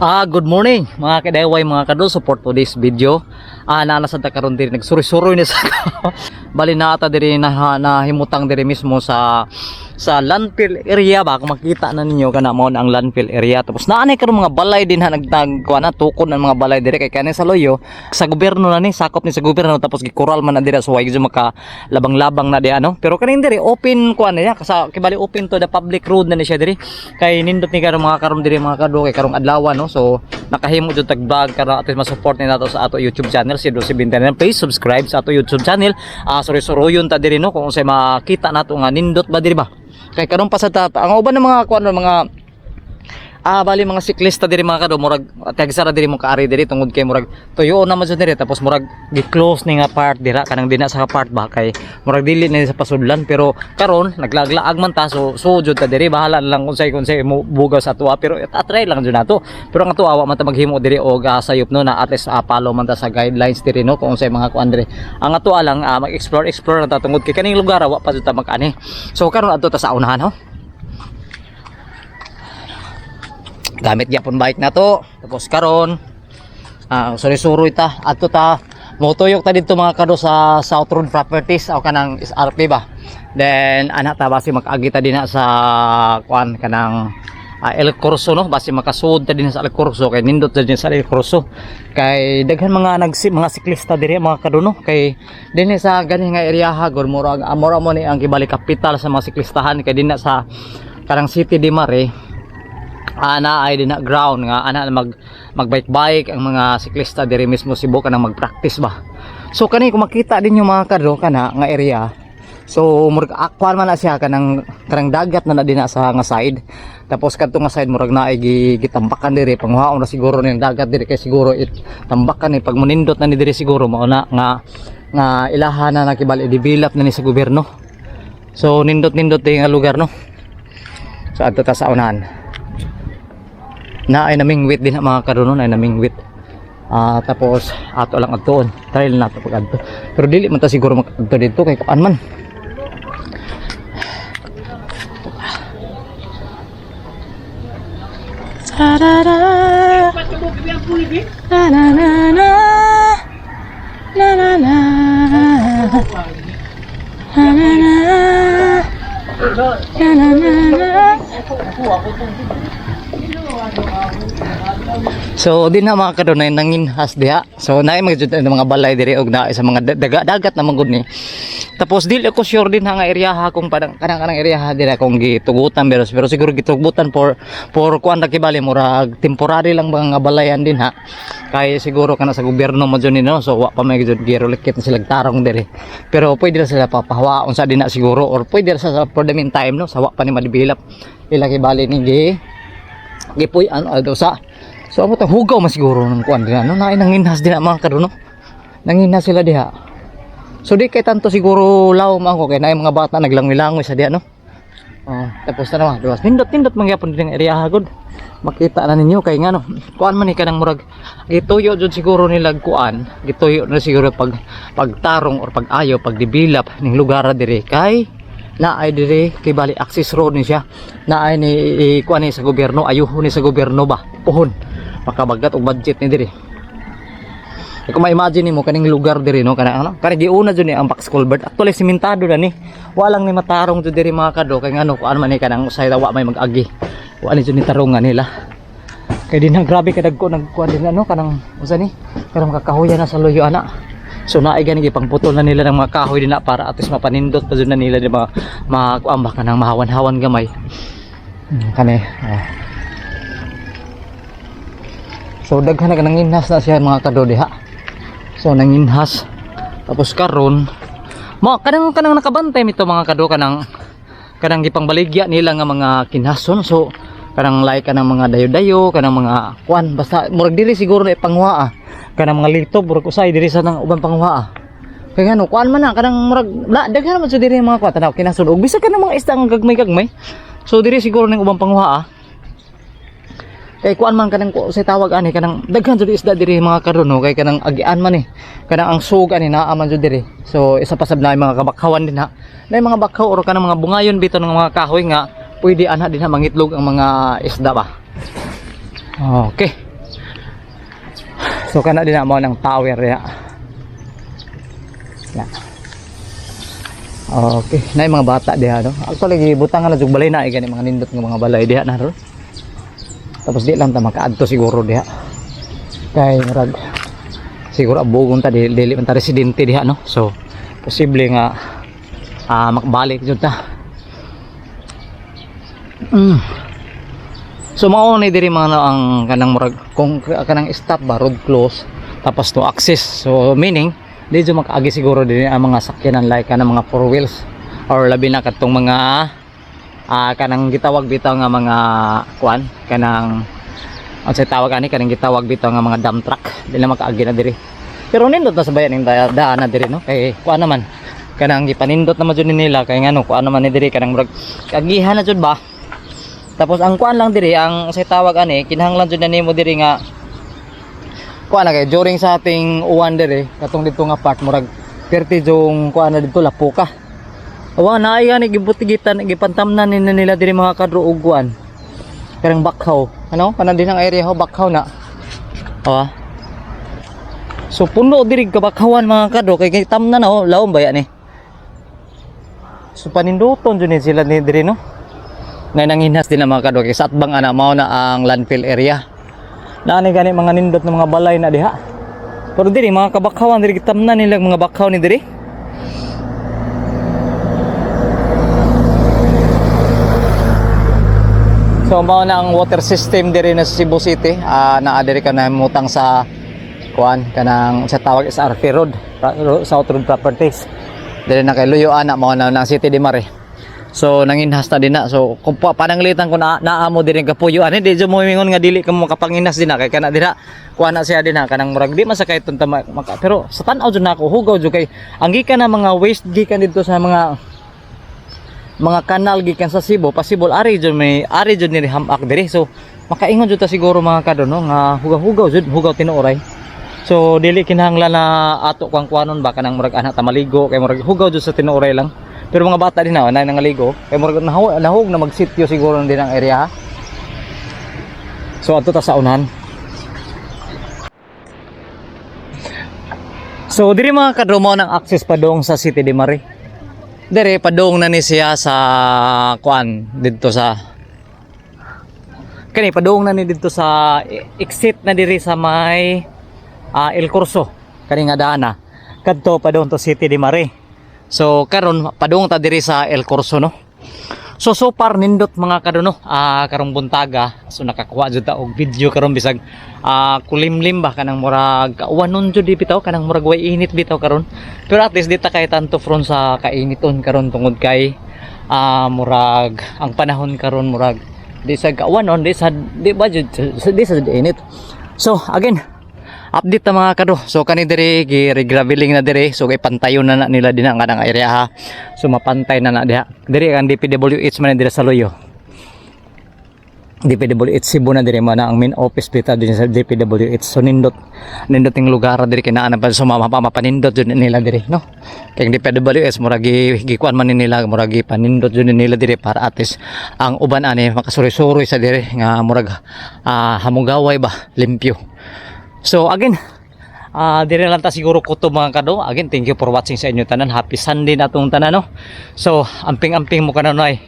Good morning mga kadeway, mga kadol. Support to this video. Nasa ta karon diri nagsuri-suroy ni sa bali na ata diri na himutang diri mismo sa landfill area ba. Kung makita na ninyo kana mo na ang landfill area. Tapos naanay karon mga balay din ha nagtagkuan na tukod ng mga balay diri kay kani sa loyo sa gobyerno na ni, sakop ni sa gobyerno, tapos gikural man na diri so way maka labang-labang na di ano. Pero kaning diri open kuan na ya kasi kibali open to the public road na ni siya diri. Kay nindot ni karon mga karon diri mga kadlo kay karong adlaw no. So nakahimo jud tag vlog karon ato ma-support ni nato sa ato YouTube channel si Dulce Bintanan. Please subscribe sa ato YouTube channel. Sorry-soroyon ta diri no kung unsay makita nato nga nindot ba diri ba. Kay karon pa sa ang uban ng mga kuan mga bali mga siklista diri mga kado murag tagsara diri mo kaari diri tungod kay murag tuyo naman sa diri tapos murag gi-close ni nga part dira kanang dina sa part ba kay murag dili ni sa pasudlan. Pero karon naglaglaag man ta so jud ta diri bahala lang kung say mo bugaw sa tuwa pero try lang jud nato. Pero ang tuwa man ta maghimo diri og sayop no na at least follow man ta sa guidelines diri no kung say mga kuan diri. Ang tuwa lang mag-explore na ta tungod kay kaning lugar wa pa jud ta mag-ani. So karon adto ta sa unahan ho. Gamit gyapon bike na to. Tapos karon suri-suroy ta adto ta motuyok ta dito mga kado sa South Road Properties o kanang SRP ba. Then ana ta basi mag-agi ta dinha sa kuan kanang El Corso no, basi makasud ta din sa El Corso kay nindot ta din sa El Corso kay daghan mga mga siklista diri mga kado no. Kay dinhi sa gani nga area ha mura mo ni ang gibali kapital sa mga siklistahan kay dinha sa kanang City de Mare ana ay din na ground nga ana mag bike ang mga siklista diri mismo Cebu kanang mag-practice ba. So kani kung makita din yung mga kado kana nga area so murag akwan man na siya kanang dagat na din sa nga side. Tapos kadto nga side murag naay gitambakan diri panghuaon na siguro ning dagat diri kay siguro tambakan ni pag munindot na ni diri siguro mao na nga ilaha na nakibali develop na ni sa gobyerno. So nindot din nga lugar no. So adto ta sa unahan na ay namingwit din mga karunon ay namingwit. Tapos ato lang adtoon trail na to pag adto pero dili man ta siguro makadto dito kay kuan man tarara na na na na na na na na na na. So din na mga kadonay nanginhas diha. So naay mga balay diri og naay sa mga dagat naman gud ni. Tapos dili ko sure din nga area ha kung kanang area ha dira kung gitugutan pero siguro gitugutan for kuan ra kibali murag temporary lang mga balayan din ha. Kay siguro kana sa gobyerno mo jud no so wa pa may jud girolikit na sila tarong diri. Pero pwede ra sila papahawaon sa dinha siguro or pwede ra sa for the meantime no sa wa pa ni madevelop ila kibali ni gipuy ano sa so amo ta hugaw man siguro ng kuan din no naay nanginhas din mga kado no nanginhas sila diha. So di kay tanto siguro law man ko kay naay mga bata naglangoy-langoy sa diha no. Tapos na naman diwas nindot mangyapon din area hagod makita na ninyo kay ngano kuan man ni kanang murag gituyo jud siguro nila kuan gituyo na siguro pagtarong or pag-ayo pag-develop ning lugar diri kay naay diri kay bali access road ni siya naay ni kuan ni sa gobyerno ayuhon ni sa gobyerno ba puhon makabagat og budget ni diri. Kung ma-imagine mo kaning lugar diri no kanang giuna jud ni ang box culvert actually simentado na ni walang ni matarong jud diri mga kado kay ngano kuan man ni kanang usay wa may mag-agi wa ni jud ni tarungan nila kay dinang grabe kadagko nagkuan din ano kanang usa ni kanang kakahuyan na sa loyo ana. So naay gani gipangputol na nila ng mga kahoy din na para at least mapanindot pa jud na nila di ba makuamba kanang mahawan-hawan gamay kani. So daghan na nanginhas na siya mga kado diha. So nanginhas tapos karon mo kanang nakabantay mito mga kado kanang gipangbaligya nila nga mga kinhason. So kanang like kanang mga dayo-dayo kanang mga kuan basta murag diri siguro na ipangwa kanang mga litob murag usay diri sa nang uban pangwa kay ngano kuan man na kanang murag daghan man sa diri mga kuan tanaw kinasud og bisa kanang mga isda nga gagmay so diri siguro ning uban pangwa kay kuan man kanang usay tawag ani kanang daghan jud isda diri mga karon no kay kanang agian man kanang ang sug ani naa man jud diri. So isa pa sab na mga kabakhawan din ha na mga bakhaw or kanang mga bungayon bito ng mga kahoy nga pwede ana din ha mangitlog ang mga isda ba. Okay. So kana din na mo ng tower ya. Na. Okay, na yung mga bata diha no. Actually gibutang na jug balay na gani mga nindot nga mga balay diha na ro. Tapos di lang ta makaadto siguro diha. Kay murag siguro abugon ta dili man ta residente diha no. So posible nga makabalik jud ta. So mao ni diri mga ang kanang murag kung kanang stop ba road close tapos no access. So meaning di jud makaagi siguro din ang mga sakyanan like kanang mga four wheels or labi na katong mga kanang gitawag bitaw nga mga kuan kanang ang sa tawag ani kanang gitawag bitaw nga mga dump truck di na makaagi na diri. Pero nindot na sa bayan ning daan na diri no kay kuan naman kanang gipanindot naman jud nila kay ngano kuan naman ni diri kanang murag kagihan na jud ba. Tapos ang kuan lang diri ang sa tawag ani kinahanglan jud na nimo diri nga kuan na kay during sa ating uwan diri katong dito nga part murag 30 jong kuan na dito lapuka. Awa na ay ani gibutigitan gipantamnan nila diri mga kadro ug kuan. Karang bakhaw ano kana din ang area ho bakhaw na. Awa. So puno diri ka bakhawan mga kadro kay tamnan na ho laom baya ni. So paninduton jud ni sila ni diri no. Ngay nanginhas din ang mga kadwa kay sa atbang ana mao na ang landfill area. Naani gani mga nindot ng mga balay na diha. Pero diri mga kabakhawan diri gitamnan nila mga bakhaw ni diri. So mao na ang water system diri na sa Cebu City. Naa diri ka na mutang sa kuan kanang sa tawag sa RP Road, South Road Properties. Diri na kay Luyo ana mao na ng City de Mare. So nanginhas na din na. So kung pananglitan ko naa mo diri kapuyo ani di jo mo mingon nga dili ka mo kapanginas din na kay kana dira kuha na siya din ha kanang murag di masakay tunta pero sa tan-aw jud nako hugaw jud kay ang gikan na mga waste gikan dito sa mga kanal gikan sa Cebu possible ari jud ni hamak diri. So makaingon jud ta siguro mga kadto no nga hugaw jud hugaw tinuoray. So dili kinahanglan na ato kang kuanon ba kanang murag anak ta maligo kay murag hugaw jud sa tinuoray lang. Pero mga bata din na nangaligo kay murag nahug na magsityo siguro din ang area ha. So adto ta sa unahan. So diri mga kadro mo ng access padong sa City de Mare. Diri padong na ni siya sa kuan didto sa kani padong na ni didto sa exit na diri sa may El Corso kani nga dana kadto padong to City de Mare. So karon padung ta diri sa El Corso no. So far nindot mga kadto karong buntaga so nakakuha jud ta og video karon bisag kulimlim ba kanang murag kauwanon jud di bitaw kanang murag way init bitaw karon. Pero at least di ta kay tanto front sa kainiton karon tungod kay murag ang panahon karon murag di sa kauwanon di ba jud di sa init. So again update ta mga kadto. So kani diri gi-regraveling na diri. So kay pantayon na nila din ang kanang area ha. So mapantay na diha. Diri ang DPWH man diri sa Loyo. DPWH Cebu na diri man ang main office dito din sa DPWH. So nindoting lugar diri kinaan pa so mapanindot jud nila diri no. Kay DPWH murag gikuan man nila murag panindot jud nila diri para at least ang uban ani makasuri-suri sa diri nga murag hamugaway ba limpyo. So again, dire lang ta siguro kuto mga kadto. Again, thank you for watching sa inyo tanan. Happy Sunday na tong tanan no. So, amping-amping mo kanon ay